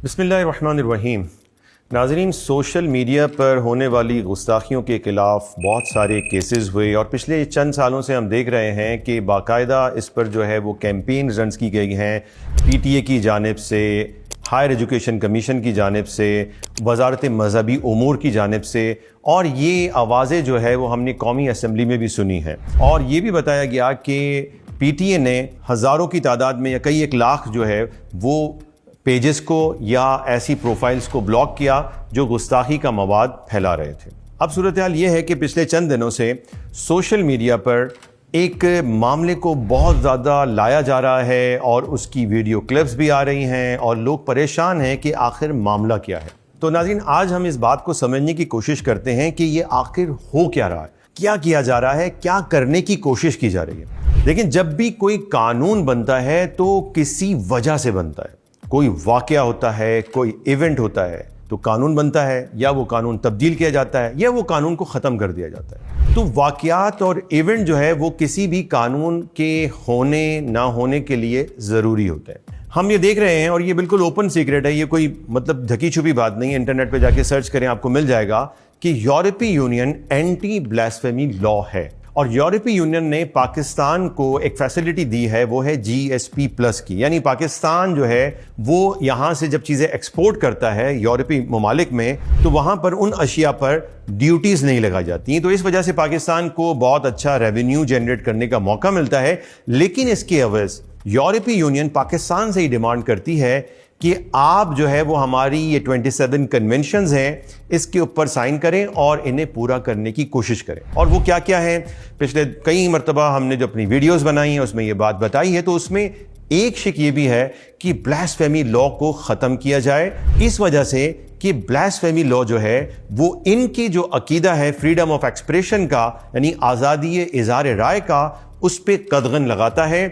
بسم اللہ الرحمن الرحیم۔ ناظرین، سوشل میڈیا پر ہونے والی گستاخیوں کے خلاف بہت سارے کیسز ہوئے اور پچھلے چند سالوں سے ہم دیکھ رہے ہیں کہ باقاعدہ اس پر جو ہے وہ کیمپین رنز کی گئی ہیں پی ٹی اے کی جانب سے، ہائر ایجوکیشن کمیشن کی جانب سے، وزارت مذہبی امور کی جانب سے، اور یہ آوازیں جو ہے وہ ہم نے قومی اسمبلی میں بھی سنی ہیں، اور یہ بھی بتایا گیا کہ پی ٹی اے نے ہزاروں کی تعداد میں یا کئی ایک لاکھ جو ہے وہ پیجز کو یا ایسی پروفائلز کو بلاک کیا جو گستاخی کا مواد پھیلا رہے تھے۔ اب صورتحال یہ ہے کہ پچھلے چند دنوں سے سوشل میڈیا پر ایک معاملے کو بہت زیادہ لایا جا رہا ہے اور اس کی ویڈیو کلپس بھی آ رہی ہیں اور لوگ پریشان ہیں کہ آخر معاملہ کیا ہے۔ تو ناظرین، آج ہم اس بات کو سمجھنے کی کوشش کرتے ہیں کہ یہ آخر ہو کیا رہا ہے، کیا کیا جا رہا ہے، کیا کرنے کی کوشش کی جا رہی ہے۔ لیکن جب بھی کوئی قانون بنتا ہے تو کسی وجہ سے بنتا ہے، کوئی واقعہ ہوتا ہے، کوئی ایونٹ ہوتا ہے تو قانون بنتا ہے، یا وہ قانون تبدیل کیا جاتا ہے یا وہ قانون کو ختم کر دیا جاتا ہے۔ تو واقعات اور ایونٹ جو ہے وہ کسی بھی قانون کے ہونے نہ ہونے کے لیے ضروری ہوتے ہیں۔ ہم یہ دیکھ رہے ہیں اور یہ بالکل اوپن سیکرٹ ہے، یہ کوئی مطلب ڈھکی چھپی بات نہیں ہے، انٹرنیٹ پہ جا کے سرچ کریں آپ کو مل جائے گا کہ یورپی یونین اینٹی بلاسفیمی لا ہے، اور یورپی یونین نے پاکستان کو ایک فیسلٹی دی ہے، وہ ہے GSP+ کی، یعنی پاکستان جو ہے وہ یہاں سے جب چیزیں ایکسپورٹ کرتا ہے یورپی ممالک میں تو وہاں پر ان اشیاء پر ڈیوٹیز نہیں لگائی جاتی ہیں، تو اس وجہ سے پاکستان کو بہت اچھا ریونیو جنریٹ کرنے کا موقع ملتا ہے۔ لیکن اس کے عوض یورپی یونین پاکستان سے ہی ڈیمانڈ کرتی ہے کہ آپ جو ہے وہ ہماری یہ 27 کنونشنز ہیں اس کے اوپر سائن کریں اور انہیں پورا کرنے کی کوشش کریں۔ اور وہ کیا کیا ہیں، پچھلے کئی مرتبہ ہم نے جو اپنی ویڈیوز بنائی ہیں اس میں یہ بات بتائی ہے، تو اس میں ایک شک یہ بھی ہے کہ بلاسفیمی لا کو ختم کیا جائے، اس وجہ سے کہ بلاسفیمی لا جو ہے وہ ان کی جو عقیدہ ہے فریڈم آف ایکسپریشن کا، یعنی آزادی اظہار رائے کا، اس پہ قدغن لگاتا ہے۔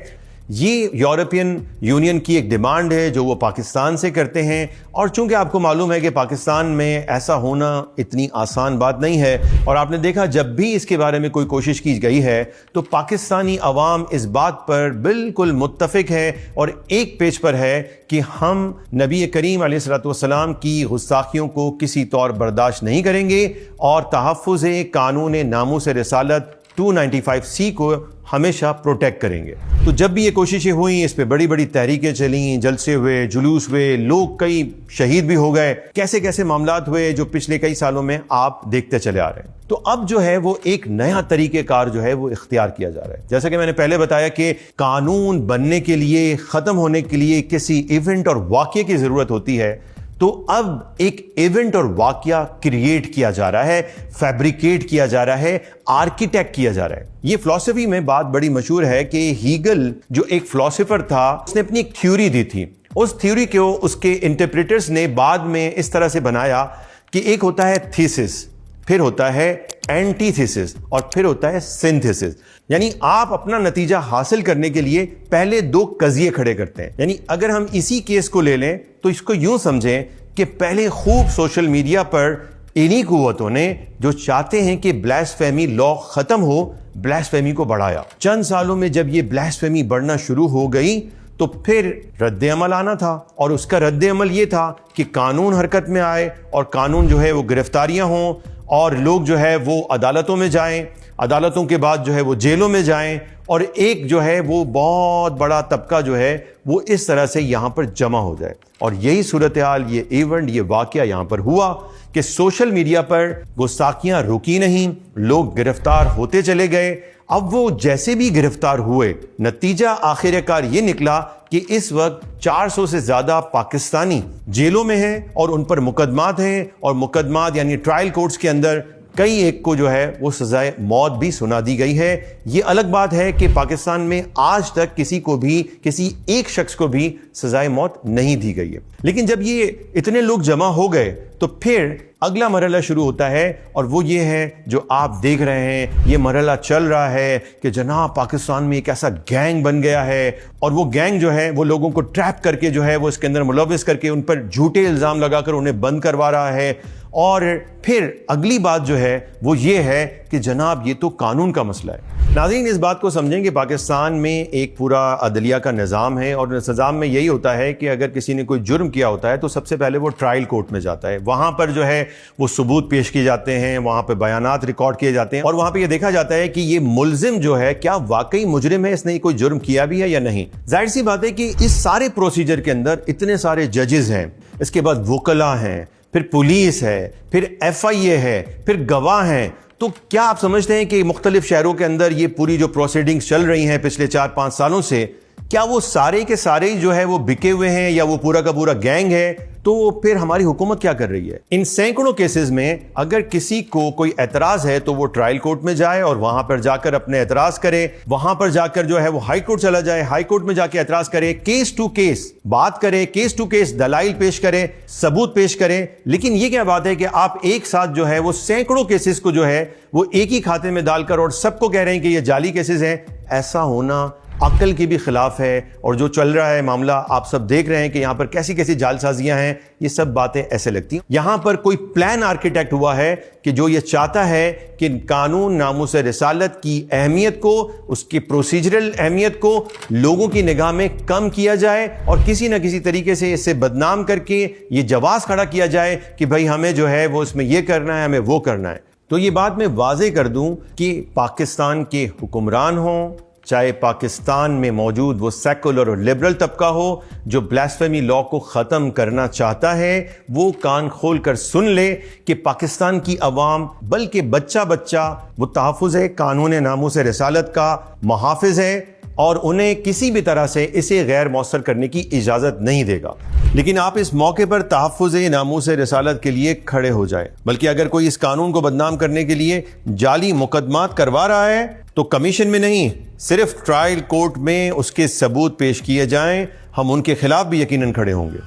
یہ یورپین یونین کی ایک ڈیمانڈ ہے جو وہ پاکستان سے کرتے ہیں، اور چونکہ آپ کو معلوم ہے کہ پاکستان میں ایسا ہونا اتنی آسان بات نہیں ہے، اور آپ نے دیکھا جب بھی اس کے بارے میں کوئی کوشش کی گئی ہے تو پاکستانی عوام اس بات پر بالکل متفق ہے اور ایک پیج پر ہے کہ ہم نبی کریم علیہ الصلوۃ والسلام کی گستاخیوں کو کسی طور برداشت نہیں کریں گے، اور تحفظ قانون ناموس رسالت 295C کو ہمیشہ پروٹیکٹ کریں گے۔ تو جب بھی یہ کوششیں ہوئیں، اس پہ بڑی بڑی تحریکیں چلیں، جلسے ہوئے، جلوس ہوئے، لوگ کئی شہید بھی ہو گئے، کیسے کیسے معاملات ہوئے جو پچھلے کئی سالوں میں آپ دیکھتے چلے آ رہے ہیں۔ تو اب جو ہے وہ ایک نیا طریقہ کار جو ہے وہ اختیار کیا جا رہا ہے۔ جیسا کہ میں نے پہلے بتایا کہ قانون بننے کے لیے، ختم ہونے کے لیے کسی ایونٹ اور واقعے کی ضرورت ہوتی ہے، تو اب ایک ایونٹ اور واقعہ کریٹ کیا جا رہا ہے، فیبریکیٹ کیا جا رہا ہے، آرکیٹیکٹ کیا جا رہا ہے۔ یہ فلسفی میں بات بڑی مشہور ہے کہ ہیگل جو ایک فلسفر تھا، اس نے اپنی ایک تھیوری دی تھی، اس تھیوری کو اس کے انٹرپریٹرز نے بعد میں اس طرح سے بنایا کہ ایک ہوتا ہے تھیسس، پھر ہوتا ہے اینٹی تھیسس، اور پھر ہوتا ہے سنتھسس۔ یعنی آپ اپنا نتیجہ حاصل کرنے کے لیے پہلے دو قضیے کھڑے کرتے ہیں۔ یعنی اگر ہم اسی کیس کو لے لیں تو اس کو یوں سمجھیں کہ پہلے خوب سوشل میڈیا پر انہی قوتوں نے جو چاہتے ہیں کہ بلاسفیمی لا ختم ہو، بلاسفیمی کو بڑھایا۔ چند سالوں میں جب یہ بلاسفیمی بڑھنا شروع ہو گئی تو پھر رد عمل آنا تھا، اور اس کا رد عمل یہ تھا کہ قانون حرکت میں آئے، اور قانون جو ہے وہ گرفتاریاں ہوں، اور لوگ جو ہے وہ عدالتوں میں جائیں، عدالتوں کے بعد جو ہے وہ جیلوں میں جائیں، اور ایک جو ہے وہ بہت بڑا طبقہ جو ہے وہ اس طرح سے یہاں پر جمع ہو جائے۔ اور یہی صورتحال، یہ ایونٹ، یہ واقعہ یہاں پر ہوا کہ سوشل میڈیا پر گستاخیاں رکی نہیں، لوگ گرفتار ہوتے چلے گئے۔ اب وہ جیسے بھی گرفتار ہوئے، نتیجہ آخر کار یہ نکلا کہ اس وقت 400 سے زیادہ پاکستانی جیلوں میں ہیں، اور ان پر مقدمات ہیں، اور مقدمات یعنی ٹرائل کورٹس کے اندر کئی ایک کو جو ہے وہ سزائے موت بھی سنا دی گئی ہے۔ یہ الگ بات ہے کہ پاکستان میں آج تک کسی کو بھی، کسی ایک شخص کو بھی سزائے موت نہیں دی گئی ہے۔ لیکن جب یہ اتنے لوگ جمع ہو گئے تو پھر اگلا مرحلہ شروع ہوتا ہے، اور وہ یہ ہے جو آپ دیکھ رہے ہیں، یہ مرحلہ چل رہا ہے کہ جناب پاکستان میں ایک ایسا گینگ بن گیا ہے، اور وہ گینگ جو ہے وہ لوگوں کو ٹریپ کر کے جو ہے وہ اس کے اندر ملوث کر کے ان پر جھوٹے الزام لگا کر انہیں بند کروا رہا ہے، اور پھر اگلی بات جو ہے وہ یہ ہے کہ جناب یہ تو قانون کا مسئلہ ہے۔ ناظرین اس بات کو سمجھیں کہ پاکستان میں ایک پورا عدلیہ کا نظام ہے، اور نظام میں یہی ہوتا ہے کہ اگر کسی نے کوئی جرم کیا ہوتا ہے تو سب سے پہلے وہ ٹرائل کورٹ میں جاتا ہے، وہاں پر جو ہے وہ ثبوت پیش کیے جاتے ہیں، وہاں پہ بیانات ریکارڈ کیے جاتے ہیں، اور وہاں پہ یہ دیکھا جاتا ہے کہ یہ ملزم جو ہے کیا واقعی مجرم ہے، اس نے کوئی جرم کیا بھی ہے یا نہیں۔ ظاہر سی بات ہے کہ اس سارے پروسیجر کے اندر اتنے سارے ججز ہیں، اس کے بعد وکلاء ہیں، پھر پولیس ہے، پھر FIA ہے، پھر گواہ ہیں، تو کیا آپ سمجھتے ہیں کہ مختلف شہروں کے اندر یہ پوری جو پروسیڈنگز چل رہی ہیں پچھلے 4-5 سالوں سے، کیا وہ سارے کے سارے جو ہے وہ بکے ہوئے ہیں یا وہ پورا کا پورا گینگ ہے؟ تو پھر ہماری حکومت کیا کر رہی ہے؟ ان سینکڑوں کیسز میں اگر کسی کو کوئی اعتراض ہے تو وہ ٹرائل کورٹ میں جائے اور وہاں پر جا کر اپنے اعتراض کرے، وہاں پر جا کر جو ہے وہ ہائی کورٹ چلا جائے، ہائی کورٹ میں جا کے اعتراض کرے، کیس ٹو کیس بات کرے، کیس ٹو کیس دلائل پیش کرے، ثبوت پیش کرے۔ لیکن یہ کیا بات ہے کہ آپ ایک ساتھ جو ہے وہ سینکڑوں کیسز کو جو ہے وہ ایک ہی کھاتے میں ڈال کر اور سب کو کہہ رہے ہیں کہ یہ جعلی کیسز ہیں؟ ایسا ہونا عقل کے بھی خلاف ہے، اور جو چل رہا ہے معاملہ آپ سب دیکھ رہے ہیں کہ یہاں پر کیسی کیسی جعل سازیاں ہیں، یہ سب باتیں ایسے لگتی ہیں۔ یہاں پر کوئی پلان آرکیٹیکٹ ہوا ہے کہ جو یہ چاہتا ہے کہ قانون ناموس رسالت کی اہمیت کو، اس کی پروسیجرل اہمیت کو لوگوں کی نگاہ میں کم کیا جائے، اور کسی نہ کسی طریقے سے اسے بدنام کر کے یہ جواز کھڑا کیا جائے کہ بھائی ہمیں جو ہے وہ اس میں یہ کرنا ہے، ہمیں وہ کرنا ہے۔ تو یہ بات میں واضح کر دوں کہ پاکستان کے حکمران ہوں، چاہے پاکستان میں موجود وہ سیکولر اور لبرل طبقہ ہو جو بلاسفیمی لا کو ختم کرنا چاہتا ہے، وہ کان کھول کر سن لے کہ پاکستان کی عوام بلکہ بچہ وہ تحفظ قانون ناموس رسالت کا محافظ ہے، اور انہیں کسی بھی طرح سے اسے غیر مؤثر کرنے کی اجازت نہیں دے گا۔ لیکن آپ اس موقع پر تحفظ ناموس رسالت کے لیے کھڑے ہو جائے، بلکہ اگر کوئی اس قانون کو بدنام کرنے کے لیے جعلی مقدمات کروا رہا ہے تو کمیشن میں نہیں، صرف ٹرائل کورٹ میں اس کے ثبوت پیش کیے جائیں، ہم ان کے خلاف بھی یقیناً کھڑے ہوں گے۔